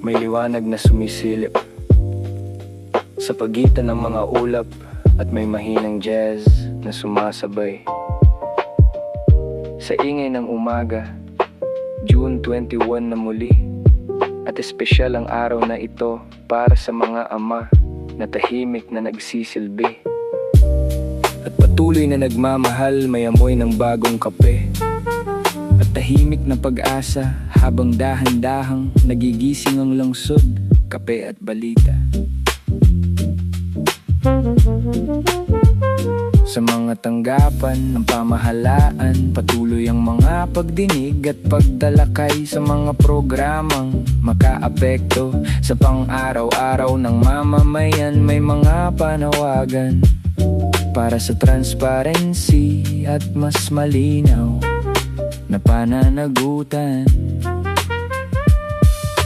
May liwanag na sumisilip sa pagitan ng mga ulap, at may mahinang jazz na sumasabay sa ingay ng umaga. June 21 na muli, at espesyal ang araw na ito para sa mga ama na tahimik na nagsisilbi at patuloy na nagmamahal. May amoy ng bagong kape at tahimik na pag-asa habang dahan-dahang nagigising ang lungsod. Kape at balita. Sa mga tanggapan ng pamahalaan, patuloy ang mga pagdinig at pagdalakay sa mga programang makaapekto sa pang-araw-araw ng mamamayan. May mga panawagan para sa transparency at mas malinaw na pananagutan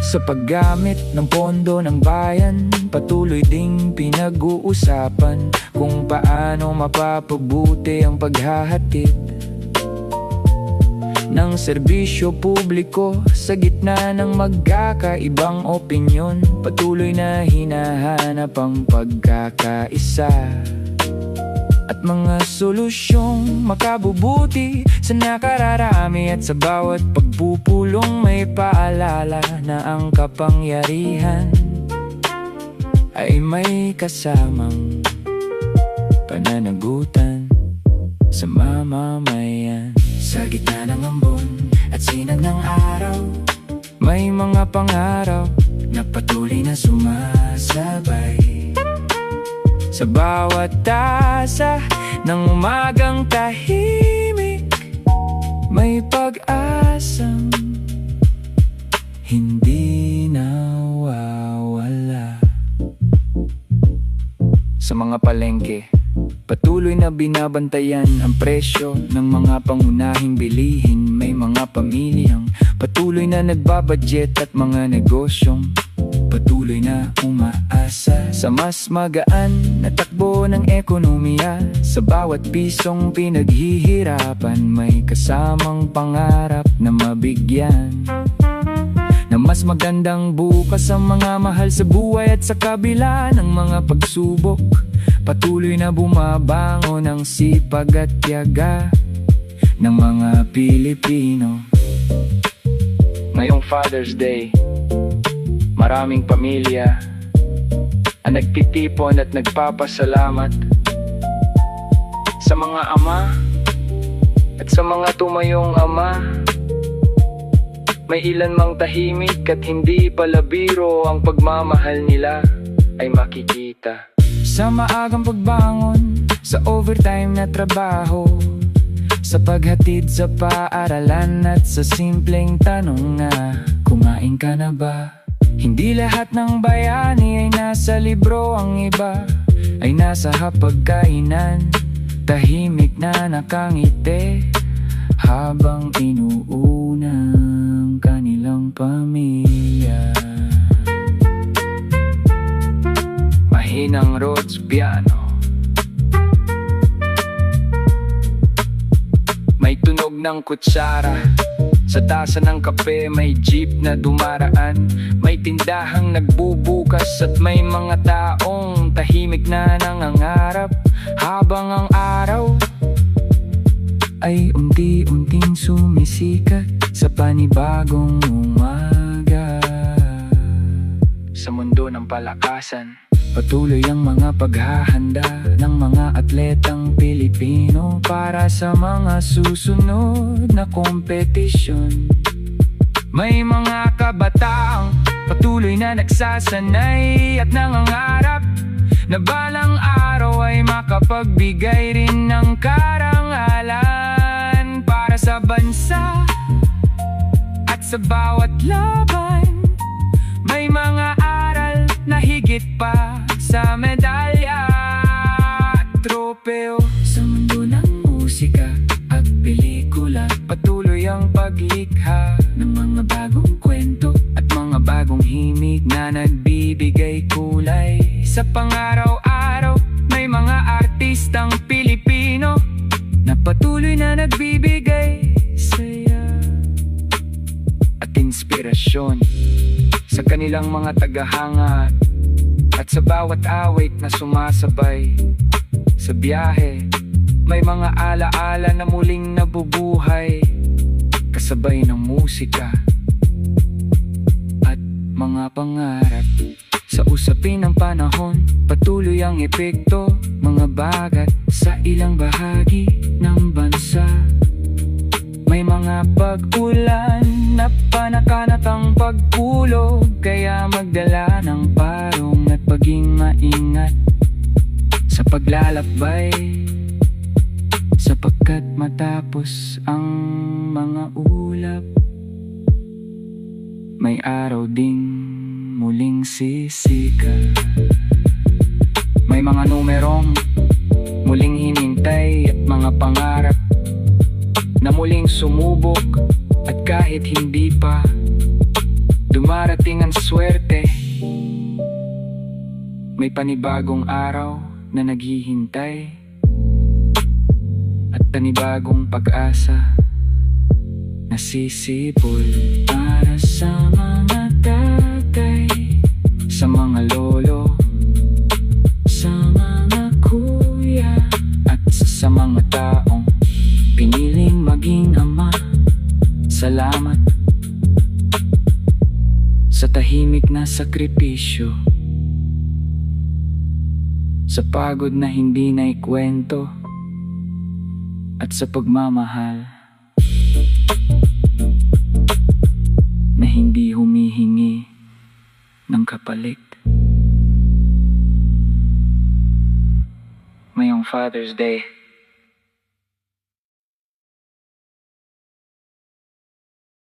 sa paggamit ng pondo ng bayan. Patuloy ding pinag-uusapan kung paano mapapabuti ang paghahatid ng serbisyo publiko sa gitna ng magkakaibang opinyon. Patuloy na hinahanap ang pagkakaisa at mga solusyong makabubuti sa nakararami, at sa bawat pagpupulong may paalala na ang kapangyarihan ay may kasamang pananagutan sa mamamayan. Sa gitna ng ambon at sinag ng araw, may mga pangarap na patuloy na sumasabay sa bawat tasa ng umagang tahimik. May pag-asang hindi nawawala. Sa mga palengke, patuloy na binabantayan ang presyo ng mga pangunahing bilihin. May mga pamilyang patuloy na nagbabudget at mga negosyong patuloy na umaasa sa mas magaan na takbo ng ekonomiya. Sa bawat pisong pinaghihirapan, may kasamang pangarap na mabigyan na mas magandang bukas ang mga mahal sa buhay. At sa kabila ng mga pagsubok, patuloy na bumabangon ang sipag at tiyaga ng mga Pilipino. Ngayong Father's Day, maraming pamilya ang nagtitipon at nagpapasalamat sa mga ama at sa mga tumayong ama. May ilan mang tahimik at hindi palabiro, ang pagmamahal nila ay makikita sa maagang pagbangon, sa overtime na trabaho, sa paghatid sa paaralan, at sa simpleng tanong na kumain ka na ba? Hindi lahat ng bayani ay nasa libro, ang iba ay nasa hapagkainan, tahimik na nakangiti habang inuuna ang kanilang pamilya. Mahinang Rhodes piano, may tunog ng kutsara sa tasa ng kape. May jeep na dumaraan, may tindahang nagbubukas, at may mga taong tahimik na nangangarap habang ang araw ay unti-unting sumisikat sa panibagong umaga. Sa mundo ng palakasan, patuloy ang mga paghahanda ng mga atletang Pilipino para sa mga susunod na kompetisyon. May mga kabataang patuloy na nagsasanay at nangangarap na balang araw ay makapagbigay rin ng karangalan para sa bansa. At sa bawat laban, may mga aral na higit pa sa medalya at tropeo. Sa mundo ng musika at pelikula, patuloy ang paglikha ng mga bagong kwento at mga bagong himig na nagbibigay kulay sa pang-araw-araw. May mga artistang Pilipino na patuloy na nagbibigay saya inspirasyon sa kanilang mga tagahanga at sa bawat awit na sumasabay sa biyahe. May mga alaala na muling nabubuhay kasabay ng musika at mga pangarap. Sa usapin ng panahon, patuloy ang epekto, mga bagat sa ilang bahagi ng bansa. May mga pag-ulan na panakanat ang pagpulog, kaya magdala ng parong at paging maingat sa paglalakbay, sapagkat matapos ang mga ulap, may araw ding muling sisikat. May mga numerong muling hinintay at mga pangarap na muling sumubok, at kahit hindi pa dumarating ang swerte, may panibagong araw na naghihintay at panibagong pag-asa na sisipol para sa mga tatay, sa mga lolo, sa mga kuya, at sa mga taong piniling maging ama. Salamat sa tahimik na sakripisyo, sa pagod na hindi naikwento, at sa pagmamahal na hindi humihingi ng kapalit. Ngayong Father's Day,